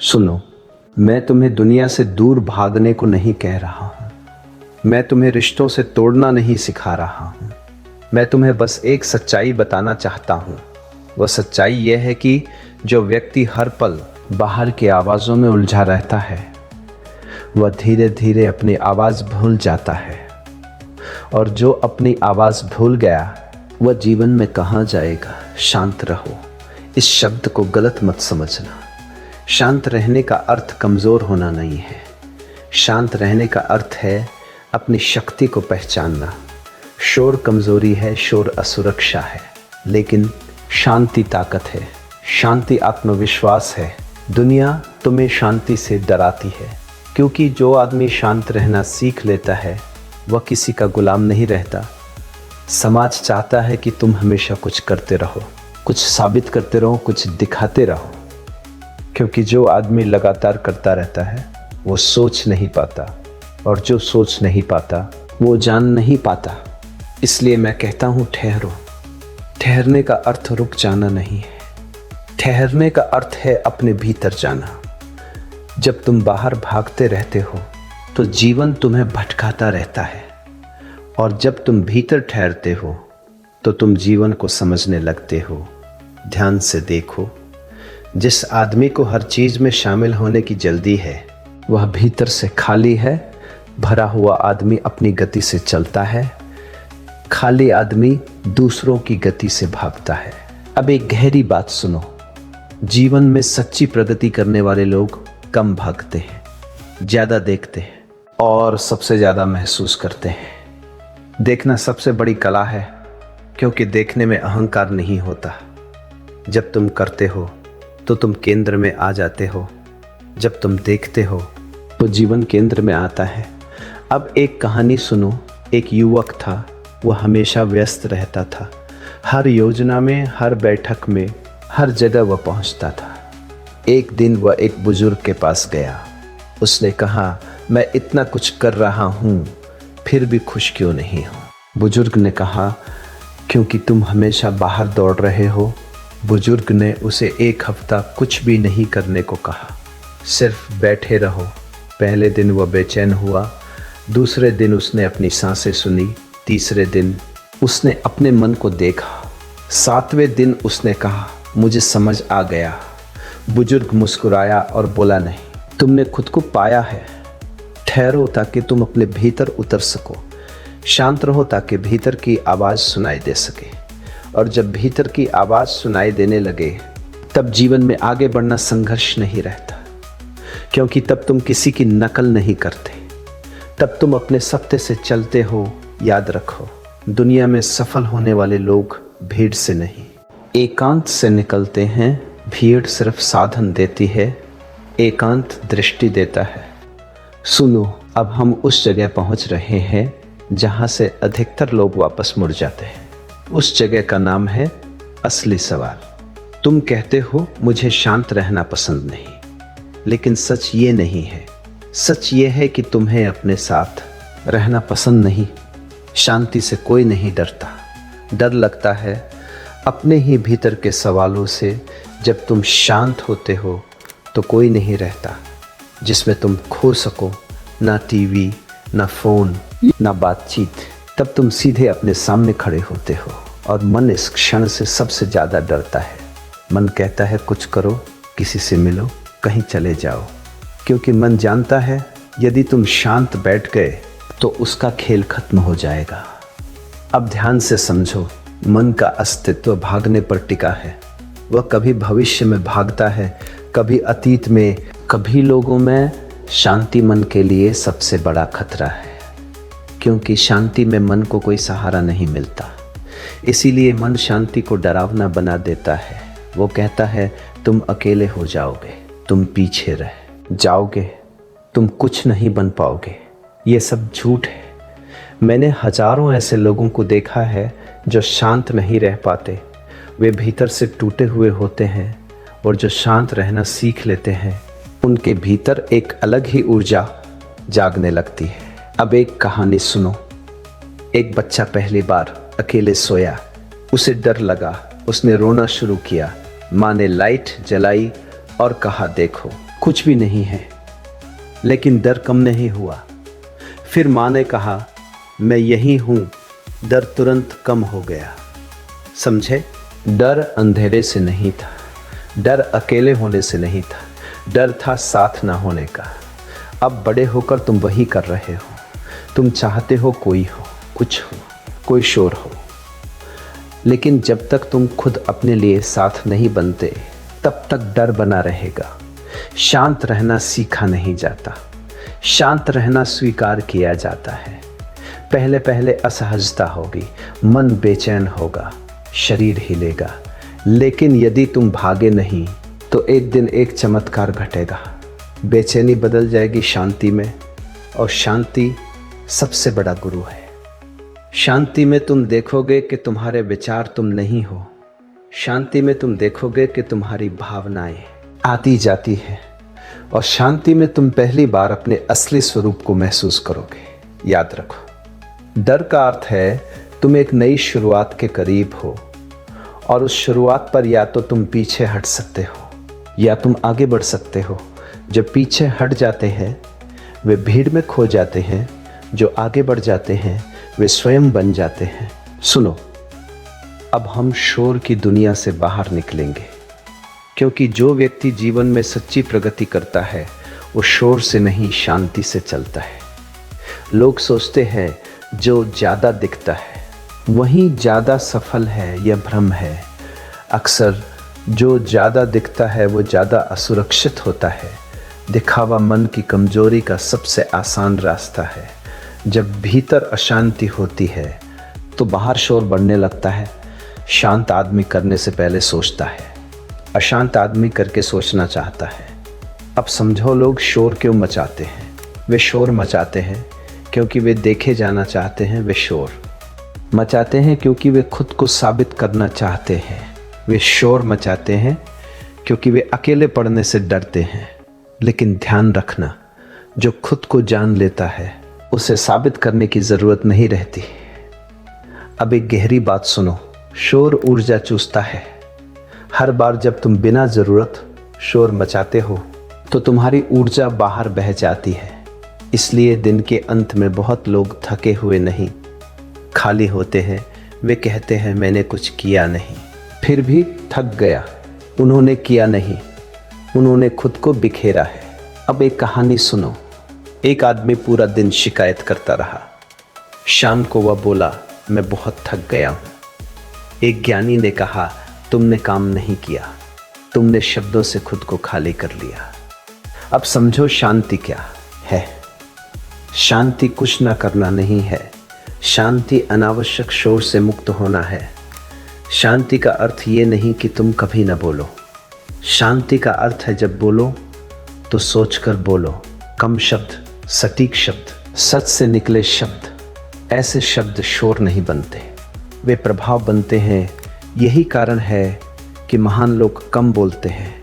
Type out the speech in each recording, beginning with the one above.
सुनो, मैं तुम्हें दुनिया से दूर भागने को नहीं कह रहा हूँ। मैं तुम्हें रिश्तों से तोड़ना नहीं सिखा रहा हूँ। मैं तुम्हें बस एक सच्चाई बताना चाहता हूँ। वह सच्चाई यह है कि जो व्यक्ति हर पल बाहर की आवाज़ों में उलझा रहता है, वह धीरे धीरे अपनी आवाज़ भूल जाता है। और जो अपनी आवाज़ भूल गया, वह जीवन में कहाँ जाएगा। शांत रहो, इस शब्द को गलत मत समझना। शांत रहने का अर्थ कमज़ोर होना नहीं है। शांत रहने का अर्थ है अपनी शक्ति को पहचानना। शोर कमज़ोरी है, शोर असुरक्षा है, लेकिन शांति ताकत है। शांति आत्मविश्वास है। दुनिया तुम्हें शांति से डराती है, क्योंकि जो आदमी शांत रहना सीख लेता है, वह किसी का गुलाम नहीं रहता। समाज चाहता है कि तुम हमेशा कुछ करते रहो, कुछ साबित करते रहो, कुछ दिखाते रहो, क्योंकि जो आदमी लगातार करता रहता है वो सोच नहीं पाता, और जो सोच नहीं पाता वो जान नहीं पाता। इसलिए मैं कहता हूँ, ठहरो। ठहरने का अर्थ रुक जाना नहीं है। ठहरने का अर्थ है अपने भीतर जाना। जब तुम बाहर भागते रहते हो तो जीवन तुम्हें भटकाता रहता है, और जब तुम भीतर ठहरते हो तो तुम जीवन को समझने लगते हो। ध्यान से देखो, जिस आदमी को हर चीज़ में शामिल होने की जल्दी है, वह भीतर से खाली है। भरा हुआ आदमी अपनी गति से चलता है, खाली आदमी दूसरों की गति से भागता है। अब एक गहरी बात सुनो, जीवन में सच्ची प्रगति करने वाले लोग कम भागते हैं, ज़्यादा देखते हैं और सबसे ज़्यादा महसूस करते हैं। देखना सबसे बड़ी कला है, क्योंकि देखने में अहंकार नहीं होता। जब तुम करते हो तो तुम केंद्र में आ जाते हो। जब तुम देखते हो तो जीवन केंद्र में आता है। अब एक कहानी सुनो। एक युवक था, वह हमेशा व्यस्त रहता था। हर योजना में, हर बैठक में, हर जगह वह पहुंचता था। एक दिन वह एक बुजुर्ग के पास गया। उसने कहा, मैं इतना कुछ कर रहा हूँ, फिर भी खुश क्यों नहीं हूँ? बुजुर्ग ने कहा, क्योंकि तुम हमेशा बाहर दौड़ रहे हो। बुजुर्ग ने उसे एक हफ्ता कुछ भी नहीं करने को कहा, सिर्फ बैठे रहो। पहले दिन वह बेचैन हुआ, दूसरे दिन उसने अपनी सांसें सुनी, तीसरे दिन उसने अपने मन को देखा, सातवें दिन उसने कहा, मुझे समझ आ गया। बुजुर्ग मुस्कुराया और बोला, नहीं, तुमने खुद को पाया है। ठहरो ताकि तुम अपने भीतर उतर सको। शांत रहो ताकि भीतर की आवाज़ सुनाई दे सके। और जब भीतर की आवाज़ सुनाई देने लगे, तब जीवन में आगे बढ़ना संघर्ष नहीं रहता, क्योंकि तब तुम किसी की नकल नहीं करते। तब तुम अपने सत्य से चलते हो। याद रखो, दुनिया में सफल होने वाले लोग भीड़ से नहीं, एकांत से निकलते हैं। भीड़ सिर्फ साधन देती है, एकांत दृष्टि देता है। सुनो, अब हम उस जगह पहुंच रहे हैं जहां से अधिकतर लोग वापस मुड़ जाते हैं। उस जगह का नाम है असली सवाल। तुम कहते हो, मुझे शांत रहना पसंद नहीं, लेकिन सच ये नहीं है। सच ये है कि तुम्हें अपने साथ रहना पसंद नहीं। शांति से कोई नहीं डरता। डर लगता है अपने ही भीतर के सवालों से। जब तुम शांत होते हो तो कोई नहीं रहता जिसमें तुम खो सको। ना टीवी, ना फ़ोन, ना बातचीत। तब तुम सीधे अपने सामने खड़े होते हो, और मन इस क्षण से सबसे ज़्यादा डरता है। मन कहता है, कुछ करो, किसी से मिलो, कहीं चले जाओ, क्योंकि मन जानता है यदि तुम शांत बैठ गए तो उसका खेल खत्म हो जाएगा। अब ध्यान से समझो, मन का अस्तित्व भागने पर टिका है। वह कभी भविष्य में भागता है, कभी अतीत में, कभी लोगों में। शांति मन के लिए सबसे बड़ा खतरा है, क्योंकि शांति में मन को कोई सहारा नहीं मिलता। इसीलिए मन शांति को डरावना बना देता है। वो कहता है, तुम अकेले हो जाओगे, तुम पीछे रह जाओगे, तुम कुछ नहीं बन पाओगे। ये सब झूठ है। मैंने हजारों ऐसे लोगों को देखा है जो शांत नहीं रह पाते। वे भीतर से टूटे हुए होते हैं, और जो शांत रहना सीख लेते हैं, उनके भीतर एक अलग ही ऊर्जा जागने लगती है। अब एक कहानी सुनो। एक बच्चा पहली बार अकेले सोया। उसे डर लगा, उसने रोना शुरू किया। माँ ने लाइट जलाई और कहा, देखो कुछ भी नहीं है, लेकिन डर कम नहीं हुआ। फिर माँ ने कहा, मैं यही हूँ। डर तुरंत कम हो गया। समझे? डर अंधेरे से नहीं था, डर अकेले होने से नहीं था, डर था साथ ना होने का। अब बड़े होकर तुम वही कर रहे हो। तुम चाहते हो कोई हो, कुछ हो, कोई शोर हो, लेकिन जब तक तुम खुद अपने लिए साथ नहीं बनते तब तक डर बना रहेगा। शांत रहना सीखा नहीं जाता, शांत रहना स्वीकार किया जाता है। पहले पहले असहजता होगी, मन बेचैन होगा, शरीर हिलेगा, लेकिन यदि तुम भागे नहीं तो एक दिन एक चमत्कार घटेगा। बेचैनी बदल जाएगी शांति में, और शांति सबसे बड़ा गुरु है। शांति में तुम देखोगे कि तुम्हारे विचार तुम नहीं हो। शांति में तुम देखोगे कि तुम्हारी भावनाएं आती जाती है, और शांति में तुम पहली बार अपने असली स्वरूप को महसूस करोगे। याद रखो, डर का अर्थ है तुम एक नई शुरुआत के करीब हो, और उस शुरुआत पर या तो तुम पीछे हट सकते हो या तुम आगे बढ़ सकते हो। जब पीछे हट जाते हैं वे भीड़ में खो जाते हैं, जो आगे बढ़ जाते हैं वे स्वयं बन जाते हैं। सुनो, अब हम शोर की दुनिया से बाहर निकलेंगे, क्योंकि जो व्यक्ति जीवन में सच्ची प्रगति करता है वो शोर से नहीं, शांति से चलता है। लोग सोचते हैं जो ज़्यादा दिखता है वही ज़्यादा सफल है, यह भ्रम है। अक्सर जो ज़्यादा दिखता है वो ज़्यादा असुरक्षित होता है। दिखावा मन की कमजोरी का सबसे आसान रास्ता है। जब भीतर अशांति होती है तो बाहर शोर बढ़ने लगता है। शांत आदमी करने से पहले सोचता है, अशांत आदमी करके सोचना चाहता है। अब समझो लोग शोर क्यों मचाते हैं। वे शोर मचाते हैं क्योंकि वे देखे जाना चाहते हैं। वे शोर मचाते हैं क्योंकि वे खुद को साबित करना चाहते हैं। वे शोर मचाते हैं क्योंकि वे अकेले पड़ने से डरते हैं। लेकिन ध्यान रखना, जो खुद को जान लेता है उसे साबित करने की ज़रूरत नहीं रहती। अब एक गहरी बात सुनो, शोर ऊर्जा चूसता है। हर बार जब तुम बिना ज़रूरत शोर मचाते हो तो तुम्हारी ऊर्जा बाहर बह जाती है। इसलिए दिन के अंत में बहुत लोग थके हुए नहीं, खाली होते हैं। वे कहते हैं मैंने कुछ किया नहीं, फिर भी थक गया। उन्होंने किया नहीं, उन्होंने खुद को बिखेरा है। अब एक कहानी सुनो। एक आदमी पूरा दिन शिकायत करता रहा। शाम को वह बोला, मैं बहुत थक गया हूँ। एक ज्ञानी ने कहा, तुमने काम नहीं किया, तुमने शब्दों से खुद को खाली कर लिया। अब समझो शांति क्या है। शांति कुछ ना करना नहीं है। शांति अनावश्यक शोर से मुक्त होना है। शांति का अर्थ ये नहीं कि तुम कभी ना बोलो। शांति का अर्थ है जब बोलो तो सोचकर बोलो। कम शब्द, सटीक शब्द, सच से निकले शब्द। ऐसे शब्द शोर नहीं बनते, वे प्रभाव बनते हैं। यही कारण है कि महान लोग कम बोलते हैं।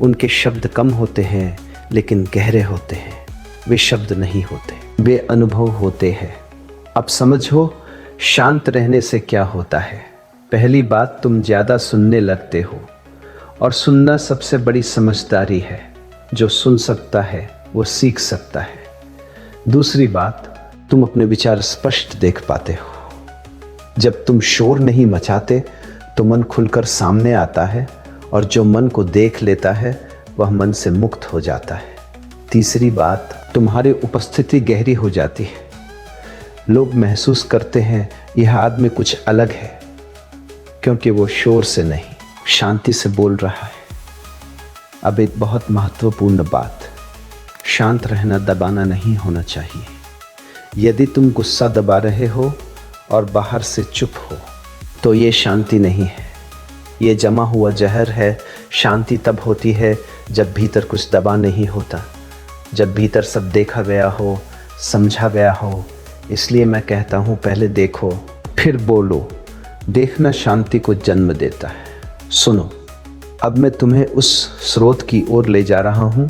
उनके शब्द कम होते हैं लेकिन गहरे होते हैं। वे शब्द नहीं होते, वे अनुभव होते हैं। अब समझो शांत रहने से क्या होता है। पहली बात, तुम ज़्यादा सुनने लगते हो, और सुनना सबसे बड़ी समझदारी है। जो सुन सकता है वो सीख सकता है। दूसरी बात, तुम अपने विचार स्पष्ट देख पाते हो। जब तुम शोर नहीं मचाते तो मन खुलकर सामने आता है, और जो मन को देख लेता है वह मन से मुक्त हो जाता है। तीसरी बात, तुम्हारी उपस्थिति गहरी हो जाती है। लोग महसूस करते हैं यह आदमी कुछ अलग है, क्योंकि वो शोर से नहीं, शांति से बोल रहा है। अब एक बहुत महत्वपूर्ण बात, शांत रहना दबाना नहीं होना चाहिए। यदि तुम गुस्सा दबा रहे हो और बाहर से चुप हो तो ये शांति नहीं है, ये जमा हुआ जहर है। शांति तब होती है जब भीतर कुछ दबा नहीं होता, जब भीतर सब देखा गया हो, समझा गया हो। इसलिए मैं कहता हूँ, पहले देखो फिर बोलो। देखना शांति को जन्म देता है। सुनो, अब मैं तुम्हें उस स्रोत की ओर ले जा रहा हूँ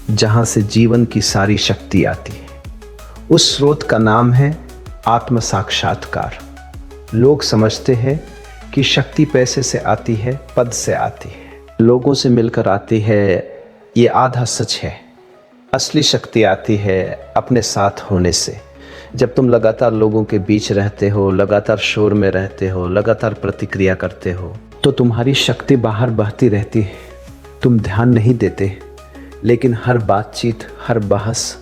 जहाँ से जीवन की सारी शक्ति आती है। उस स्रोत का नाम है आत्म साक्षात्कार। लोग समझते हैं कि शक्ति पैसे से आती है, पद से आती है, लोगों से मिलकर आती है ये आधा सच है। असली शक्ति आती है अपने साथ होने से। जब तुम लगातार लोगों के बीच रहते हो, लगातार शोर में रहते हो, लगातार प्रतिक्रिया करते हो, तो तुम्हारी शक्ति बाहर बहती रहती है। तुम ध्यान नहीं देते, लेकिन हर बातचीत, हर बहस,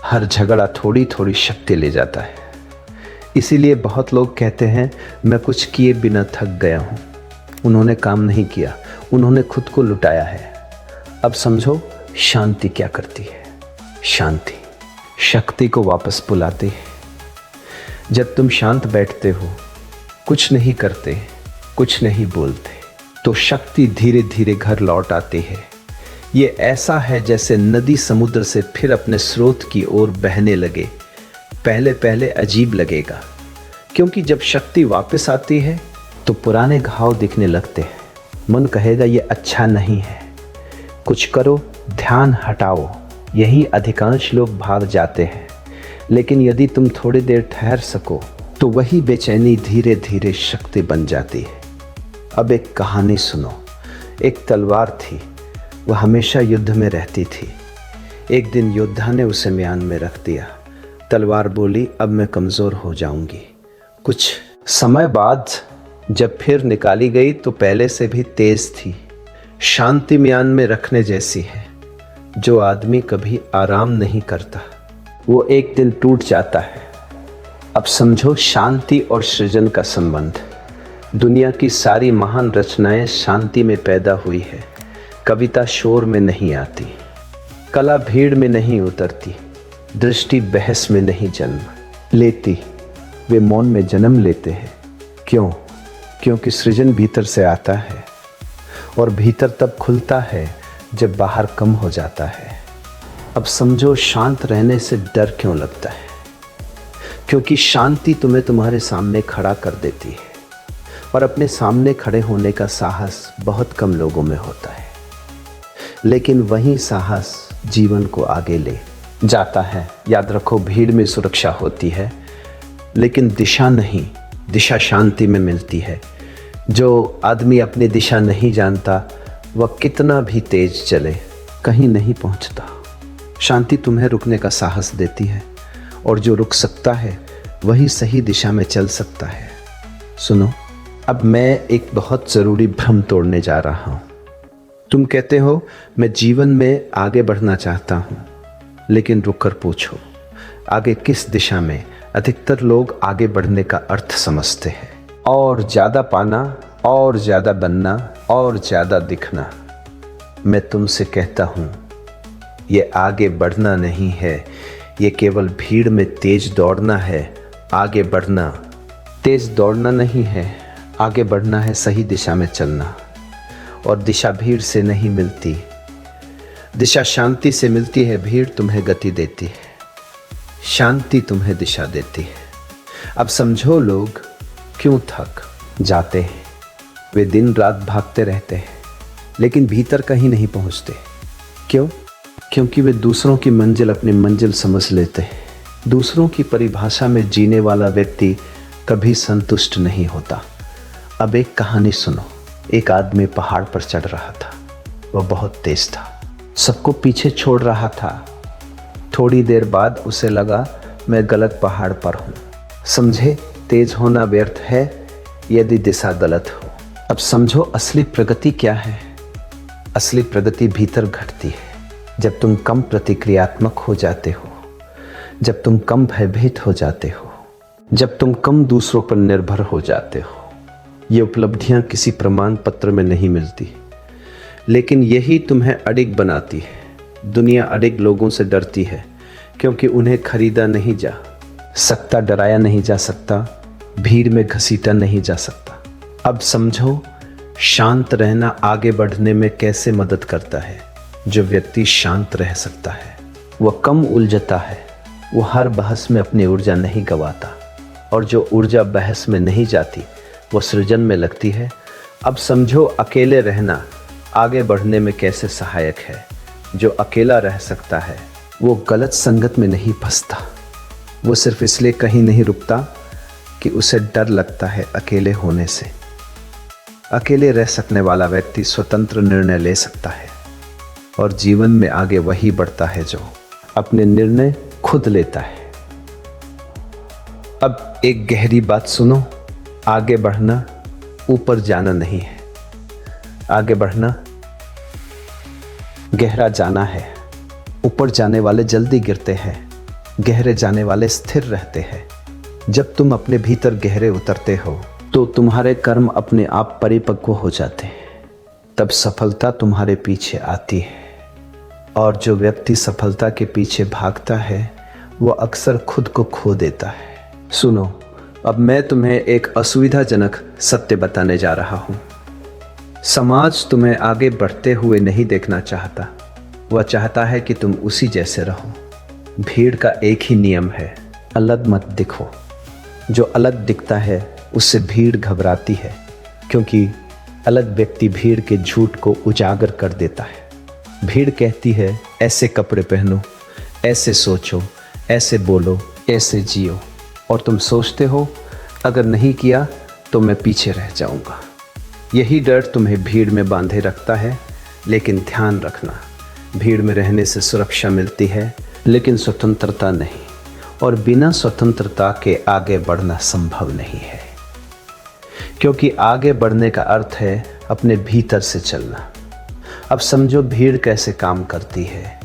हर झगड़ा थोड़ी थोड़ी शक्ति ले जाता है। इसीलिए बहुत लोग कहते हैं मैं कुछ किए बिना थक गया हूँ। उन्होंने काम नहीं किया, उन्होंने खुद को लुटाया है। अब समझो शांति क्या करती है। शांति शक्ति को वापस बुलाती है। जब तुम शांत बैठते हो, कुछ नहीं करते, कुछ नहीं बोलते, तो शक्ति धीरे धीरे घर लौट आती है। ये ऐसा है जैसे नदी समुद्र से फिर अपने स्रोत की ओर बहने लगे। पहले पहले अजीब लगेगा, क्योंकि जब शक्ति वापस आती है तो पुराने घाव दिखने लगते हैं। मन कहेगा ये अच्छा नहीं है, कुछ करो, ध्यान हटाओ। यही अधिकांश लोग भाग जाते हैं। लेकिन यदि तुम थोड़ी देर ठहर सको तो वही बेचैनी धीरे धीरे शक्ति बन जाती है। अब एक कहानी सुनो। एक तलवार थी, वह हमेशा युद्ध में रहती थी। एक दिन योद्धा ने उसे म्यान में रख दिया। तलवार बोली, अब मैं कमज़ोर हो जाऊंगी। कुछ समय बाद जब फिर निकाली गई तो पहले से भी तेज थी। शांति म्यान में रखने जैसी है। जो आदमी कभी आराम नहीं करता, वो एक दिन टूट जाता है। अब समझो शांति और सृजन का संबंध। दुनिया की सारी महान रचनाएं शांति में पैदा हुई है। कविता शोर में नहीं आती, कला भीड़ में नहीं उतरती, दृष्टि बहस में नहीं जन्म लेती, वे मौन में जन्म लेते हैं। क्यों? क्योंकि सृजन भीतर से आता है, और भीतर तब खुलता है जब बाहर कम हो जाता है। अब समझो शांत रहने से डर क्यों लगता है। क्योंकि शांति तुम्हें तुम्हारे सामने खड़ा कर देती है, और अपने सामने खड़े होने का साहस बहुत कम लोगों में होता है। लेकिन वही साहस जीवन को आगे ले जाता है। याद रखो, भीड़ में सुरक्षा होती है, लेकिन दिशा नहीं। दिशा शांति में मिलती है। जो आदमी अपनी दिशा नहीं जानता, वह कितना भी तेज चले, कहीं नहीं पहुंचता। शांति तुम्हें रुकने का साहस देती है, और जो रुक सकता है वही सही दिशा में चल सकता है। सुनो, अब मैं एक बहुत ज़रूरी भ्रम तोड़ने जा रहा हूँ। तुम कहते हो मैं जीवन में आगे बढ़ना चाहता हूँ, लेकिन रुककर पूछो आगे किस दिशा में। अधिकतर लोग आगे बढ़ने का अर्थ समझते हैं, और ज़्यादा पाना, और ज़्यादा बनना, और ज़्यादा दिखना। मैं तुमसे कहता हूँ ये आगे बढ़ना नहीं है, ये केवल भीड़ में तेज दौड़ना है। आगे बढ़ना तेज दौड़ना नहीं है, आगे बढ़ना है सही दिशा में चलना। और दिशा भीड़ से नहीं मिलती, दिशा शांति से मिलती है। भीड़ तुम्हें गति देती है, शांति तुम्हें दिशा देती है। अब समझो लोग क्यों थक जाते हैं। वे दिन रात भागते रहते हैं, लेकिन भीतर कहीं नहीं पहुंचते। क्यों? क्योंकि वे दूसरों की मंजिल अपनी मंजिल समझ लेते हैं। दूसरों की परिभाषा में जीने वाला व्यक्ति कभी संतुष्ट नहीं होता। अब एक कहानी सुनो। एक आदमी पहाड़ पर चढ़ रहा था। वह बहुत तेज था, सबको पीछे छोड़ रहा था। थोड़ी देर बाद उसे लगा मैं गलत पहाड़ पर हूँ। समझे, तेज होना व्यर्थ है यदि दिशा गलत हो। अब समझो असली प्रगति क्या है। असली प्रगति भीतर घटती है, जब तुम कम प्रतिक्रियात्मक हो जाते हो, जब तुम कम भयभीत हो जाते हो, जब तुम कम दूसरों पर निर्भर हो जाते हो। ये उपलब्धियां किसी प्रमाण पत्र में नहीं मिलती, लेकिन यही तुम्हें अडिग बनाती है। दुनिया अडिग लोगों से डरती है, क्योंकि उन्हें खरीदा नहीं जा सकता, डराया नहीं जा सकता, भीड़ में घसीटा नहीं जा सकता। अब समझो शांत रहना आगे बढ़ने में कैसे मदद करता है। जो व्यक्ति शांत रह सकता है वह कम उलझता है, वो हर बहस में अपनी ऊर्जा नहीं गंवाता, और जो ऊर्जा बहस में नहीं जाती वो सृजन में लगती है। अब समझो अकेले रहना आगे बढ़ने में कैसे सहायक है। जो अकेला रह सकता है वो गलत संगत में नहीं फंसता। वो सिर्फ इसलिए कहीं नहीं रुकता कि उसे डर लगता है अकेले होने से। अकेले रह सकने वाला व्यक्ति स्वतंत्र निर्णय ले सकता है। और जीवन में आगे वही बढ़ता है जो अपने निर्णय खुद लेता है। अब एक गहरी बात सुनो, आगे बढ़ना ऊपर जाना नहीं है। आगे बढ़ना गहरा जाना है। ऊपर जाने वाले जल्दी गिरते हैं, गहरे जाने वाले स्थिर रहते हैं। जब तुम अपने भीतर गहरे उतरते हो तो तुम्हारे कर्म अपने आप परिपक्व हो जाते हैं, तब सफलता तुम्हारे पीछे आती है। और जो व्यक्ति सफलता के पीछे भागता है वो अक्सर खुद को खो देता है। सुनो, अब मैं तुम्हें एक असुविधाजनक सत्य बताने जा रहा हूँ। समाज तुम्हें आगे बढ़ते हुए नहीं देखना चाहता, वह चाहता है कि तुम उसी जैसे रहो। भीड़ का एक ही नियम है, अलग मत दिखो। जो अलग दिखता है उससे भीड़ घबराती है, क्योंकि अलग व्यक्ति भीड़ के झूठ को उजागर कर देता है। भीड़ कहती है ऐसे कपड़े पहनो, ऐसे सोचो, ऐसे बोलो, ऐसे जियो, और तुम सोचते हो अगर नहीं किया तो मैं पीछे रह जाऊंगा। यही डर तुम्हें भीड़ में बांधे रखता है। लेकिन ध्यान रखना, भीड़ में रहने से सुरक्षा मिलती है, लेकिन स्वतंत्रता नहीं, और बिना स्वतंत्रता के आगे बढ़ना संभव नहीं है। क्योंकि आगे बढ़ने का अर्थ है अपने भीतर से चलना। अब समझो भीड़ कैसे काम करती है।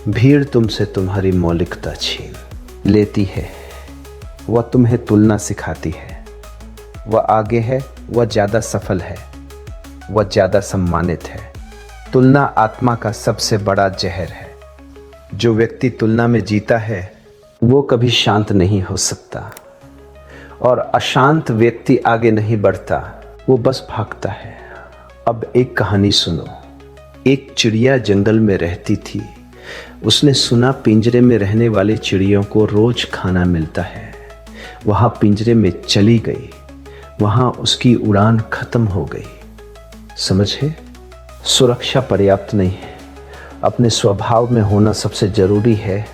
भीड़ तुमसे तुम्हारी मौलिकता छीन लेती है। वह तुम्हें तुलना सिखाती है। वह आगे है, वह ज़्यादा सफल है, वह ज़्यादा सम्मानित है। तुलना आत्मा का सबसे बड़ा जहर है। जो व्यक्ति तुलना में जीता है वो कभी शांत नहीं हो सकता, और अशांत व्यक्ति आगे नहीं बढ़ता, वो बस भागता है। अब एक कहानी सुनो। एक चिड़िया जंगल में रहती थी। उसने सुना पिंजरे में रहने वाली चिड़ियों को रोज खाना मिलता है। वहाँ पिंजरे में चली गई, वहाँ उसकी उड़ान खत्म हो गई। समझे, सुरक्षा पर्याप्त नहीं है, अपने स्वभाव में होना सबसे ज़रूरी है।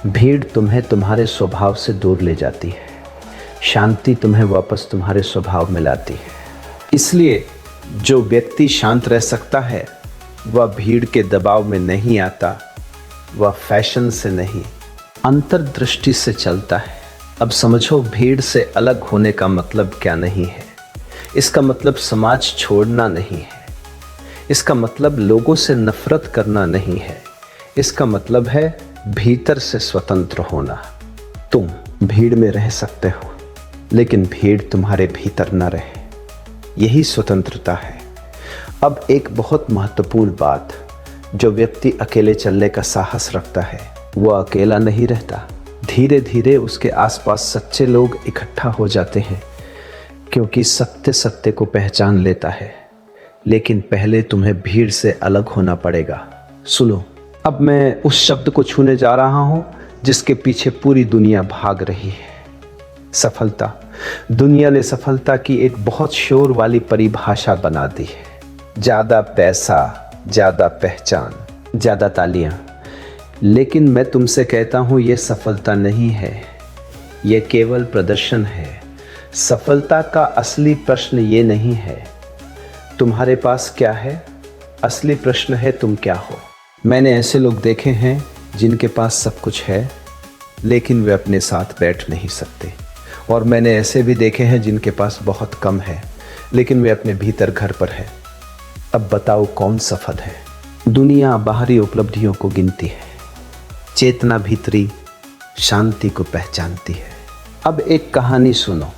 भीड़ तुम्हें तुम्हारे स्वभाव से दूर ले जाती है, शांति तुम्हें वापस तुम्हारे स्वभाव में लाती है। इसलिए जो व्यक्ति शांत रह सकता है वह भीड़ के दबाव में नहीं आता, वह फैशन से नहीं, अंतर्दृष्टि से चलता है। अब समझो, भीड़ से अलग होने का मतलब क्या नहीं है। इसका मतलब समाज छोड़ना नहीं है। इसका मतलब लोगों से नफरत करना नहीं है। इसका मतलब है भीतर से स्वतंत्र होना। तुम भीड़ में रह सकते हो, लेकिन भीड़ तुम्हारे भीतर न रहे। यही स्वतंत्रता है। अब एक बहुत महत्वपूर्ण बात, जो व्यक्ति अकेले चलने का साहस रखता है वह अकेला नहीं रहता। धीरे धीरे उसके आसपास सच्चे लोग इकट्ठा हो जाते हैं, क्योंकि सत्य सत्य को पहचान लेता है। लेकिन पहले तुम्हें भीड़ से अलग होना पड़ेगा। सुनो, अब मैं उस शब्द को छूने जा रहा हूं जिसके पीछे पूरी दुनिया भाग रही है, सफलता। दुनिया ने सफलता की एक बहुत शोर वाली परिभाषा बना दी है। ज़्यादा पैसा, ज़्यादा पहचान, ज़्यादा तालियां। लेकिन मैं तुमसे कहता हूं ये सफलता नहीं है, ये केवल प्रदर्शन है। सफलता का असली प्रश्न ये नहीं है तुम्हारे पास क्या है, असली प्रश्न है तुम क्या हो। मैंने ऐसे लोग देखे हैं जिनके पास सब कुछ है लेकिन वे अपने साथ बैठ नहीं सकते, और मैंने ऐसे भी देखे हैं जिनके पास बहुत कम है लेकिन वे अपने भीतर घर पर है। अब बताओ कौन सफल है। दुनिया बाहरी उपलब्धियों को गिनती है, चेतना भीतरी शांति को पहचानती है। अब एक कहानी सुनो।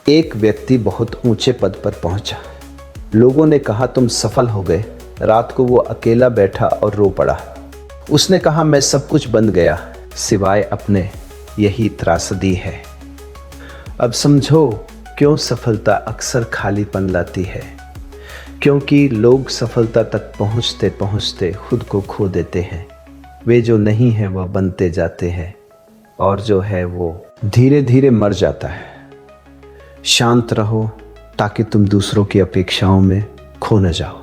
एक व्यक्ति बहुत ऊंचे पद पर पहुंचा। लोगों ने कहा तुम सफल हो गए। रात को वो अकेला बैठा और रो पड़ा। उसने कहा मैं सब कुछ बन गया सिवाय अपने, यही त्रासदी है। अब समझो क्यों सफलता अक्सर खालीपन लाती है। क्योंकि लोग सफलता तक पहुंचते पहुंचते खुद को खो देते हैं। वे जो नहीं है वह बनते जाते हैं, और जो है वो धीरे धीरे मर जाता है। शांत रहो ताकि तुम दूसरों की अपेक्षाओं में खो न जाओ।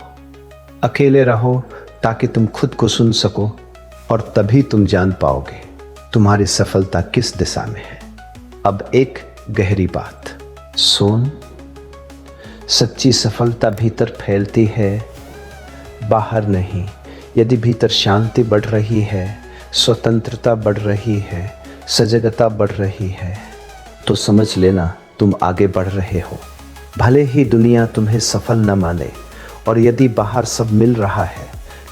अकेले रहो ताकि तुम खुद को सुन सको, और तभी तुम जान पाओगे तुम्हारी सफलता किस दिशा में है। अब एक गहरी बात सुन, सच्ची सफलता भीतर फैलती है, बाहर नहीं। यदि भीतर शांति बढ़ रही है, स्वतंत्रता बढ़ रही है, सजगता बढ़ रही है, तो समझ लेना तुम आगे बढ़ रहे हो। भले ही दुनिया तुम्हें सफल न माने, और यदि बाहर सब मिल रहा है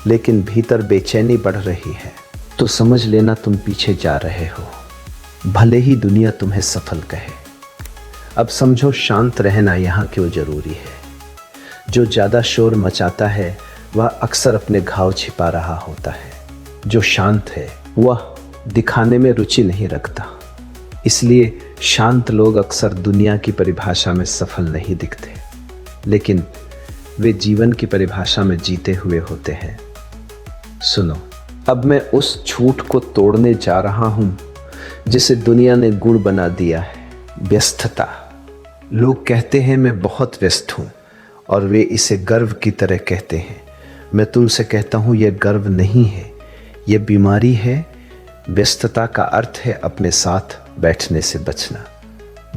लेकिन भीतर बेचैनी बढ़ रही है, तो समझ लेना तुम पीछे जा रहे हो। भले ही दुनिया तुम्हें सफल कहे। अब समझो शांत रहना यहाँ क्यों जरूरी है। जो ज़्यादा शोर मचाता है वह अक्सर अपने घाव छिपा रहा होता है। जो शांत है वह दिखाने में रुचि नहीं रखता। इसलिए शांत लोग अक्सर दुनिया की परिभाषा में सफल नहीं दिखते, लेकिन वे जीवन की परिभाषा में जीते हुए होते हैं। सुनो, अब मैं उस झूठ को तोड़ने जा रहा हूं जिसे दुनिया ने गुण बना दिया है, व्यस्तता। लोग कहते हैं मैं बहुत व्यस्त हूं, और वे इसे गर्व की तरह कहते हैं। मैं तुमसे कहता हूं यह गर्व नहीं है, यह बीमारी है। व्यस्तता का अर्थ है अपने साथ बैठने से बचना।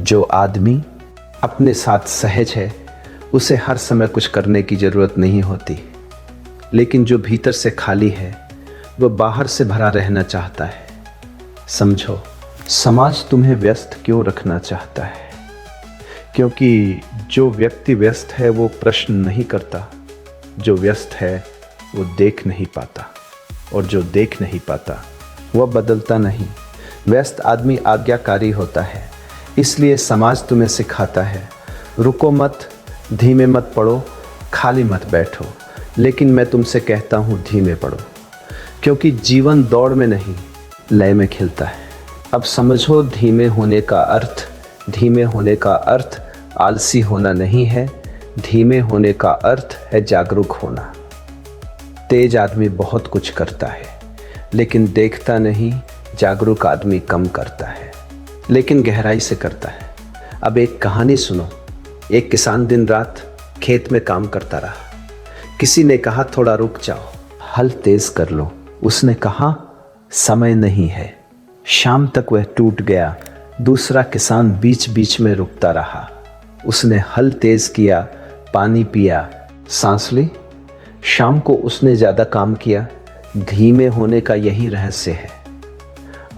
जो आदमी अपने साथ सहज है उसे हर समय कुछ करने की ज़रूरत नहीं होती, लेकिन जो भीतर से खाली है वह बाहर से भरा रहना चाहता है। समझो, समाज तुम्हें व्यस्त क्यों रखना चाहता है? क्योंकि जो व्यक्ति व्यस्त है वो प्रश्न नहीं करता, जो व्यस्त है वो देख नहीं पाता, और जो देख नहीं पाता वह बदलता नहीं। व्यस्त आदमी आज्ञाकारी होता है, इसलिए समाज तुम्हें सिखाता है रुको मत, धीमे मत पढ़ो, खाली मत बैठो। लेकिन मैं तुमसे कहता हूँ धीमे पढ़ो, क्योंकि जीवन दौड़ में नहीं लय में खिलता है। अब समझो, धीमे होने का अर्थ आलसी होना नहीं है। धीमे होने का अर्थ है जागरूक होना। तेज आदमी बहुत कुछ करता है लेकिन देखता नहीं, जागरूक आदमी कम करता है लेकिन गहराई से करता है। अब एक कहानी सुनो। एक किसान दिन रात खेत में काम करता रहा। किसी ने कहा थोड़ा रुक जाओ, हल तेज कर लो। उसने कहा समय नहीं है। शाम तक वह टूट गया। दूसरा किसान बीच बीच में रुकता रहा। उसने हल तेज किया, पानी पिया, सांस ली। शाम को उसने ज़्यादा काम किया। धीमे होने का यही रहस्य है।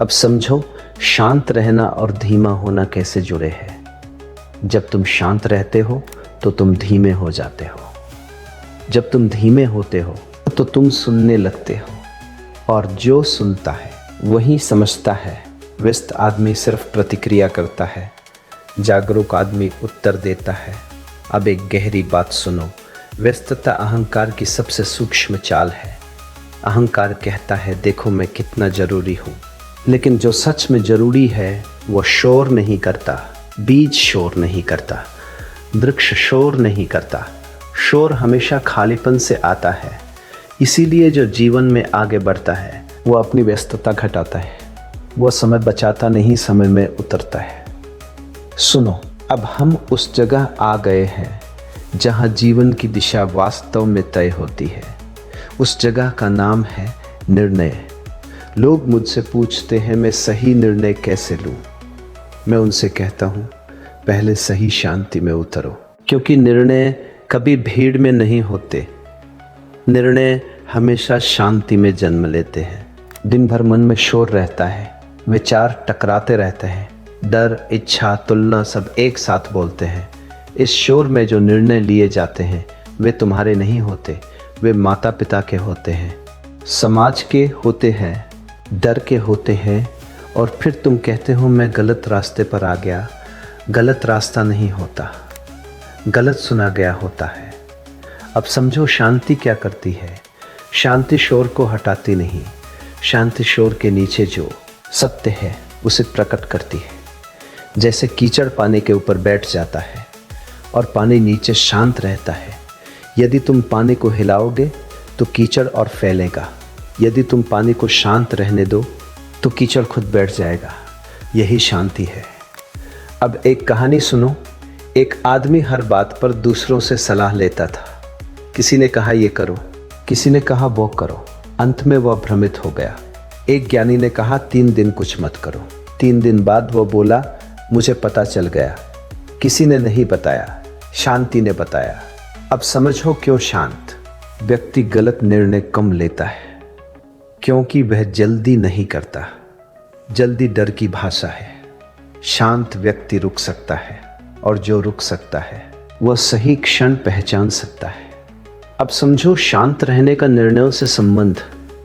अब समझो, शांत रहना और धीमा होना कैसे जुड़े हैं। जब तुम शांत रहते हो तो तुम धीमे हो जाते हो। जब तुम धीमे होते हो तो तुम सुनने लगते हो, और जो सुनता है वही समझता है। व्यस्त आदमी सिर्फ प्रतिक्रिया करता है, जागरूक आदमी उत्तर देता है। अब एक गहरी बात सुनो। व्यस्तता अहंकार की सबसे सूक्ष्म चाल है। अहंकार कहता है देखो मैं कितना जरूरी हूँ, लेकिन जो सच में जरूरी है वो शोर नहीं करता। बीज शोर नहीं करता, वृक्ष शोर नहीं करता। शोर हमेशा खालीपन से आता है। इसीलिए जो जीवन में आगे बढ़ता है वो अपनी व्यस्तता घटाता है। वो समय बचाता नहीं, समय में उतरता है। सुनो, अब हम उस जगह आ गए हैं जहाँ जीवन की दिशा वास्तव में तय होती है। उस जगह का नाम है निर्णय। लोग मुझसे पूछते हैं मैं सही निर्णय कैसे लूँ। मैं उनसे कहता हूँ पहले सही शांति में उतरो, क्योंकि निर्णय कभी भीड़ में नहीं होते। निर्णय हमेशा शांति में जन्म लेते हैं। दिन भर मन में शोर रहता है, विचार टकराते रहते हैं, डर, इच्छा, तुलना सब एक साथ बोलते हैं। इस शोर में जो निर्णय लिए जाते हैं वे तुम्हारे नहीं होते, वे माता पिता के होते हैं, समाज के होते हैं, डर के होते हैं। और फिर तुम कहते हो मैं गलत रास्ते पर आ गया। गलत रास्ता नहीं होता, गलत सुना गया होता है। अब समझो शांति क्या करती है। शांति शोर को हटाती नहीं। शांति शोर के नीचे जो सत्य है उसे प्रकट करती है। जैसे कीचड़ पानी के ऊपर बैठ जाता है और पानी नीचे शांत रहता है। यदि तुम पानी को हिलाओगे तो कीचड़ और फैलेगा। यदि तुम पानी को शांत रहने दो तो कीचड़ खुद बैठ जाएगा। यही शांति है। अब एक कहानी सुनो। एक आदमी हर बात पर दूसरों से सलाह लेता था। किसी ने कहा ये करो, किसी ने कहा वो करो। अंत में वह भ्रमित हो गया। एक ज्ञानी ने कहा 3 दिन कुछ मत करो। 3 दिन बाद वह बोला मुझे पता चल गया। किसी ने नहीं बताया, शांति ने बताया। अब समझो क्यों शांत। व्यक्ति गलत निर्णय कम लेता है क्योंकि वह जल्दी नहीं करता। जल्दी डर की भाषा है। शांत व्यक्ति रुक सकता है और जो रुक सकता है वह सही क्षण पहचान सकता है। अब समझो, शांत रहने का निर्णयों से संबंध।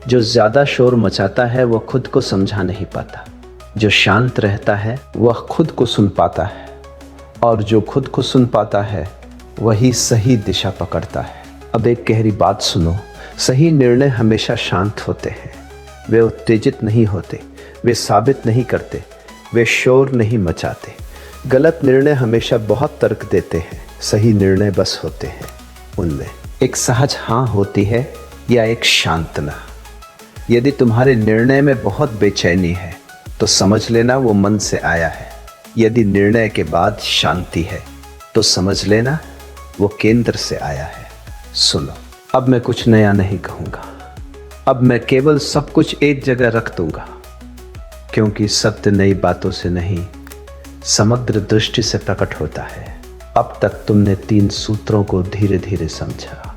जो ज्यादा शोर मचाता है वह खुद को समझा नहीं पाता। जो शांत रहता है वह खुद को सुन पाता है, और जो खुद को सुन पाता है वही सही दिशा पकड़ता है। अब एक गहरी बात सुनो, सही निर्णय हमेशा शांत होते हैं। वे उत्तेजित नहीं होते, वे साबित नहीं करते, वे शोर नहीं मचाते। गलत निर्णय हमेशा बहुत तर्क देते हैं, सही निर्णय बस होते हैं। उनमें एक सहज हाँ होती है या एक शांत ना। यदि तुम्हारे निर्णय में बहुत बेचैनी है तो समझ लेना वो मन से आया है। यदि निर्णय के बाद शांति है तो समझ लेना वो केंद्र से आया है। सुनो, अब मैं कुछ नया नहीं कहूँगा। अब मैं केवल सब कुछ एक जगह रख दूंगा, क्योंकि सत्य नई बातों से नहीं, समग्र दृष्टि से प्रकट होता है। अब तक तुमने 3 सूत्रों को धीरे धीरे समझा।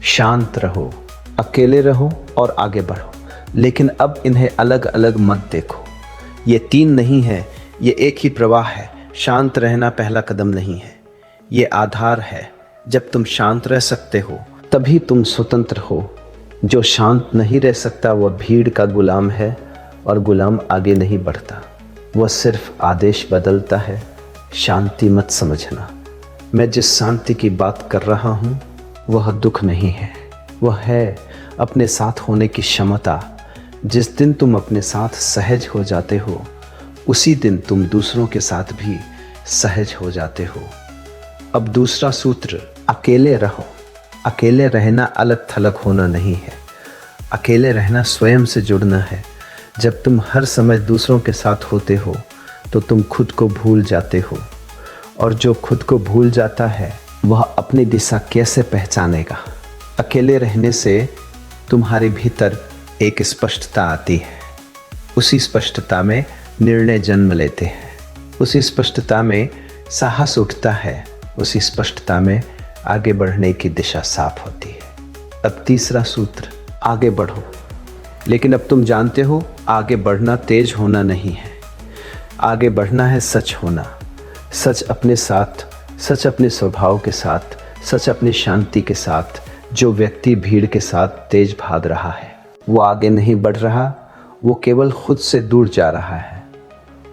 शांत रहो, अकेले रहो और आगे बढ़ो। लेकिन अब इन्हें अलग अलग मत देखो। ये 3 नहीं है, ये एक ही प्रवाह है। शांत रहना पहला कदम नहीं है, ये आधार है। जब तुम शांत रह सकते हो तभी तुम स्वतंत्र हो। जो शांत नहीं रह सकता वह भीड़ का गुलाम है, और गुलाम आगे नहीं बढ़ता, वह सिर्फ आदेश बदलता है। शांति मत समझना। मैं जिस शांति की बात कर रहा हूँ वह दुख नहीं है, वह है अपने साथ होने की क्षमता। जिस दिन तुम अपने साथ सहज हो जाते हो उसी दिन तुम दूसरों के साथ भी सहज हो जाते हो। अब दूसरा सूत्र, अकेले रहो। अकेले रहना अलग थलग होना नहीं है, अकेले रहना स्वयं से जुड़ना है। जब तुम हर समय दूसरों के साथ होते हो तो तुम खुद को भूल जाते हो, और जो खुद को भूल जाता है वह अपनी दिशा कैसे पहचानेगा। अकेले रहने से तुम्हारे भीतर एक स्पष्टता आती है। उसी स्पष्टता में निर्णय जन्म लेते हैं, उसी स्पष्टता में साहस उठता है, उसी स्पष्टता में आगे बढ़ने की दिशा साफ होती है। अब तीसरा सूत्र, आगे बढ़ो। लेकिन अब तुम जानते हो आगे बढ़ना तेज होना नहीं है, आगे बढ़ना है सच होना। सच अपने साथ, सच अपने स्वभाव के साथ, सच अपनी शांति के साथ। जो व्यक्ति भीड़ के साथ तेज भाग रहा है वो आगे नहीं बढ़ रहा, वो केवल खुद से दूर जा रहा है।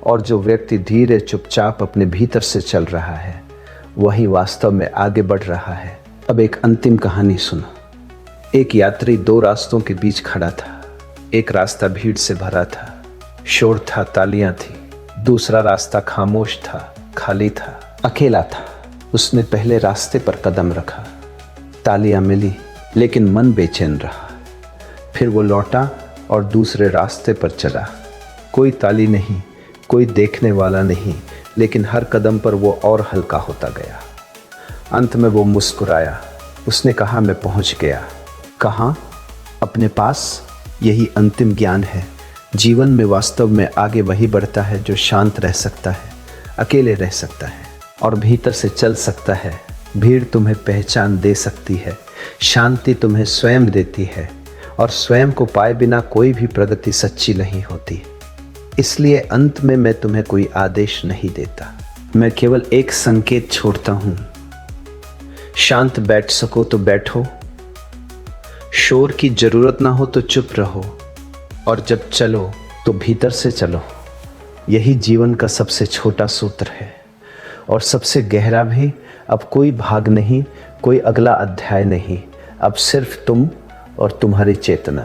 और जो व्यक्ति धीरे चुपचाप अपने भीतर से चल रहा है वही वास्तव में आगे बढ़ रहा है। अब एक अंतिम कहानी सुनो। एक यात्री 2 रास्तों के बीच खड़ा था। एक रास्ता भीड़ से भरा था, शोर था, तालियां थी। दूसरा रास्ता खामोश था, खाली था, अकेला था। उसने पहले रास्ते पर कदम रखा, तालियां मिली लेकिन मन बेचैन रहा। फिर वो लौटा और दूसरे रास्ते पर चला। कोई ताली नहीं, कोई देखने वाला नहीं, लेकिन हर कदम पर वो और हल्का होता गया। अंत में वो मुस्कुराया। उसने कहा, मैं पहुंच गया। कहाँ? अपने पास। यही अंतिम ज्ञान है। जीवन में वास्तव में आगे वही बढ़ता है जो शांत रह सकता है, अकेले रह सकता है और भीतर से चल सकता है। भीड़ तुम्हें पहचान दे सकती है, शांति तुम्हें स्वयं देती है, और स्वयं को पाए बिना कोई भी प्रगति सच्ची नहीं होती। इसलिए अंत में मैं तुम्हें कोई आदेश नहीं देता, मैं केवल एक संकेत छोड़ता हूँ। शांत बैठ सको तो बैठो, शोर की जरूरत ना हो तो चुप रहो, और जब चलो तो भीतर से चलो। यही जीवन का सबसे छोटा सूत्र है और सबसे गहरा भी। अब कोई भाग नहीं, कोई अगला अध्याय नहीं, अब सिर्फ तुम और तुम्हारी चेतना।